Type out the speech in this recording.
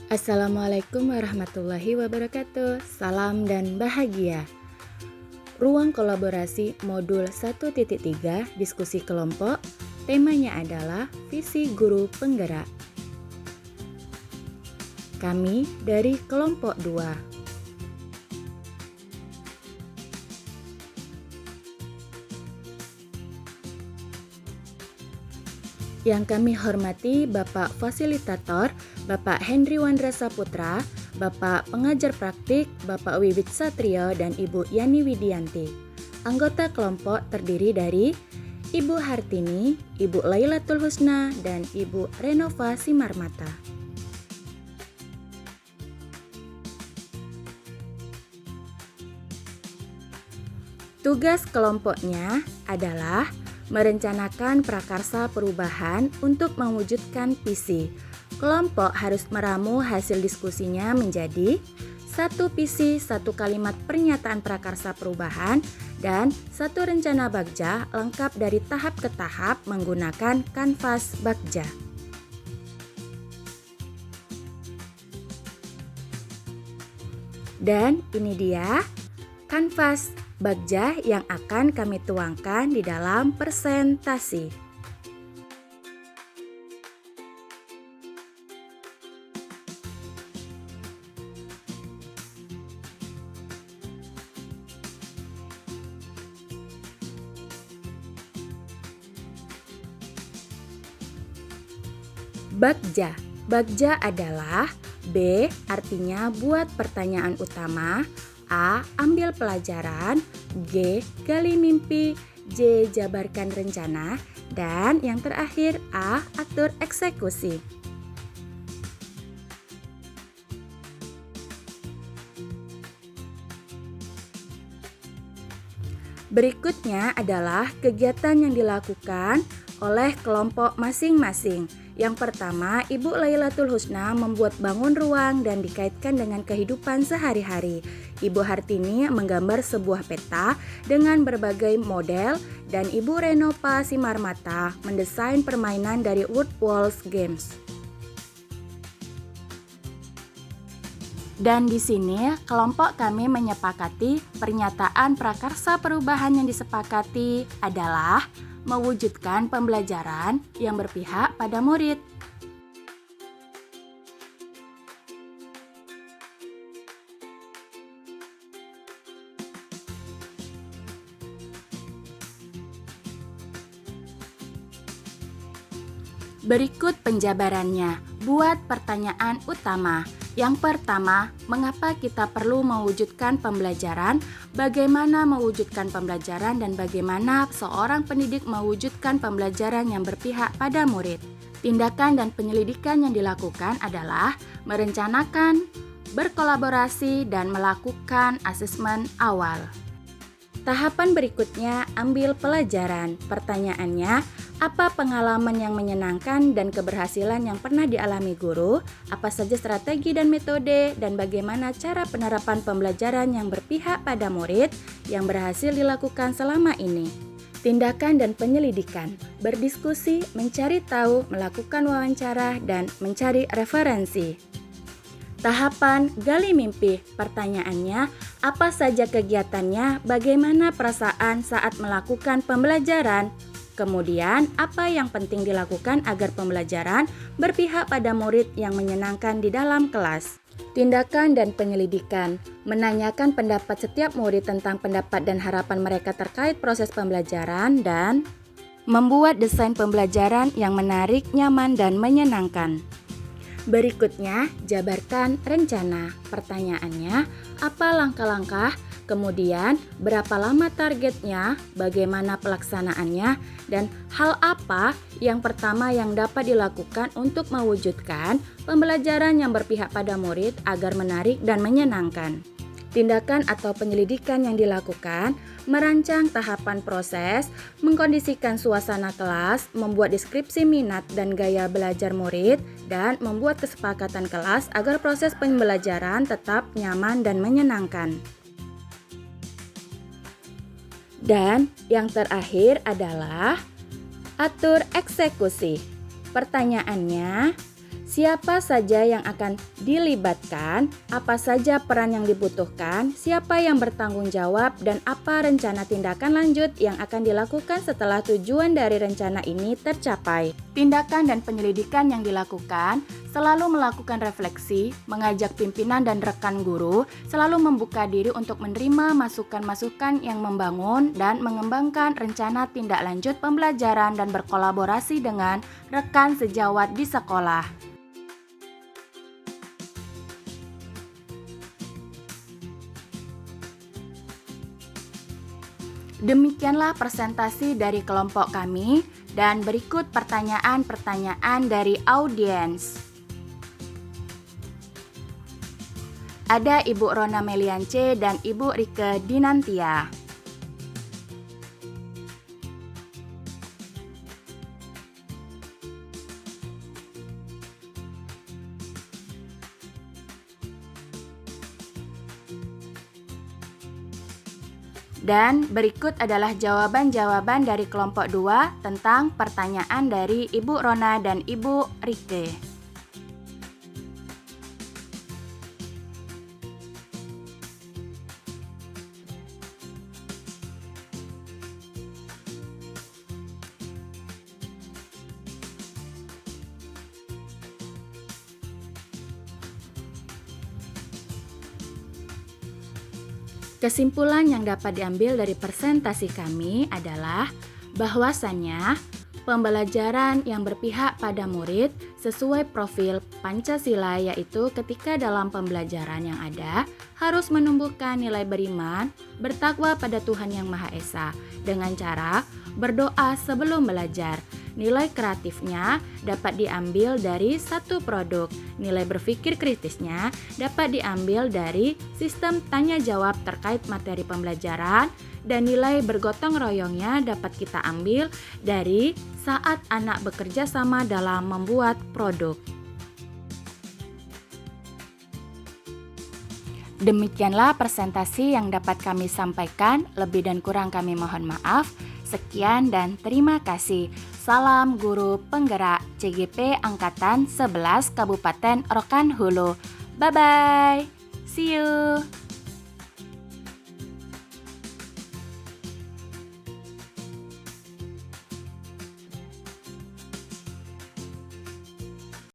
Assalamualaikum warahmatullahi wabarakatuh. Salam dan bahagia. Ruang kolaborasi modul 1.3 diskusi kelompok. Temanya adalah visi guru penggerak. Kami dari kelompok 2. Yang kami hormati Bapak Fasilitator, Bapak Henry Wandra Saputra, Bapak Pengajar Praktik, Bapak Wiwit Satrio, dan Ibu Yani Widianti. Anggota kelompok terdiri dari Ibu Hartini, Ibu Lailatul Husna, dan Ibu Renova Simarmata. Tugas kelompoknya adalah merencanakan prakarsa perubahan untuk mewujudkan visi. Kelompok harus meramu hasil diskusinya menjadi 1 visi, 1 kalimat pernyataan prakarsa perubahan, dan 1 rencana Bagja lengkap dari tahap ke tahap menggunakan kanvas Bagja. Dan ini dia kanvas Bagja yang akan kami tuangkan di dalam presentasi. Bagja. Bagja adalah B artinya buat pertanyaan utama, A. Ambil pelajaran, G. Gali mimpi, J. Jabarkan rencana, dan yang terakhir A. Atur eksekusi. Berikutnya adalah kegiatan yang dilakukan oleh kelompok masing-masing. Yang pertama, Ibu Lailatul Husna membuat bangun ruang dan dikaitkan dengan kehidupan sehari-hari. Ibu Hartini menggambar sebuah peta dengan berbagai model, dan Ibu Renova Simarmata mendesain permainan dari Word Walls Games. Dan di sini kelompok kami menyepakati pernyataan prakarsa perubahan yang disepakati adalah mewujudkan pembelajaran yang berpihak pada murid. Berikut penjabarannya. Buat pertanyaan utama. Yang pertama, mengapa kita perlu mewujudkan pembelajaran, bagaimana mewujudkan pembelajaran, dan bagaimana seorang pendidik mewujudkan pembelajaran yang berpihak pada murid. Tindakan dan penyelidikan yang dilakukan adalah merencanakan, berkolaborasi, dan melakukan asesmen awal. Tahapan berikutnya, ambil pelajaran. Pertanyaannya, apa pengalaman yang menyenangkan dan keberhasilan yang pernah dialami guru? Apa saja strategi dan metode, dan bagaimana cara penerapan pembelajaran yang berpihak pada murid yang berhasil dilakukan selama ini? Tindakan dan penyelidikan, berdiskusi, mencari tahu, melakukan wawancara, dan mencari referensi. Tahapan gali mimpi. Pertanyaannya, apa saja kegiatannya, bagaimana perasaan saat melakukan pembelajaran? Kemudian, apa yang penting dilakukan agar pembelajaran berpihak pada murid yang menyenangkan di dalam kelas? Tindakan dan penyelidikan, menanyakan pendapat setiap murid tentang pendapat dan harapan mereka terkait proses pembelajaran, dan membuat desain pembelajaran yang menarik, nyaman, dan menyenangkan. Berikutnya, jabarkan rencana. Pertanyaannya, apa langkah-langkah, kemudian berapa lama targetnya, bagaimana pelaksanaannya, dan hal apa yang pertama yang dapat dilakukan untuk mewujudkan pembelajaran yang berpihak pada murid agar menarik dan menyenangkan. Tindakan atau penyelidikan yang dilakukan, merancang tahapan proses, mengkondisikan suasana kelas, membuat deskripsi minat dan gaya belajar murid, dan membuat kesepakatan kelas agar proses pembelajaran tetap nyaman dan menyenangkan. Dan yang terakhir adalah atur eksekusi. Pertanyaannya, Siapa saja yang akan dilibatkan, apa saja peran yang dibutuhkan, siapa yang bertanggung jawab, dan apa rencana tindakan lanjut yang akan dilakukan setelah tujuan dari rencana ini tercapai. Tindakan dan penyelidikan yang dilakukan selalu melakukan refleksi, mengajak pimpinan dan rekan guru, selalu membuka diri untuk menerima masukan-masukan yang membangun dan mengembangkan rencana tindak lanjut pembelajaran dan berkolaborasi dengan rekan sejawat di sekolah. Demikianlah presentasi dari kelompok kami dan berikut pertanyaan-pertanyaan dari audiens. Ada Ibu Rona Meliance dan Ibu Rike Dinantia. Dan berikut adalah jawaban-jawaban dari kelompok 2 tentang pertanyaan dari Ibu Rona dan Ibu Rike. Kesimpulan yang dapat diambil dari presentasi kami adalah bahwasannya pembelajaran yang berpihak pada murid sesuai profil Pancasila, yaitu ketika dalam pembelajaran yang ada harus menumbuhkan nilai beriman, bertakwa pada Tuhan Yang Maha Esa dengan cara berdoa sebelum belajar. Nilai kreatifnya dapat diambil dari satu produk. Nilai berpikir kritisnya dapat diambil dari sistem tanya jawab terkait materi pembelajaran, dan nilai bergotong royongnya dapat kita ambil dari saat anak bekerja sama dalam membuat produk. Demikianlah presentasi yang dapat kami sampaikan. Lebih dan kurang kami mohon maaf. Sekian dan terima kasih. Salam Guru Penggerak CGP Angkatan 11 Kabupaten Rokan Hulu. Bye-bye.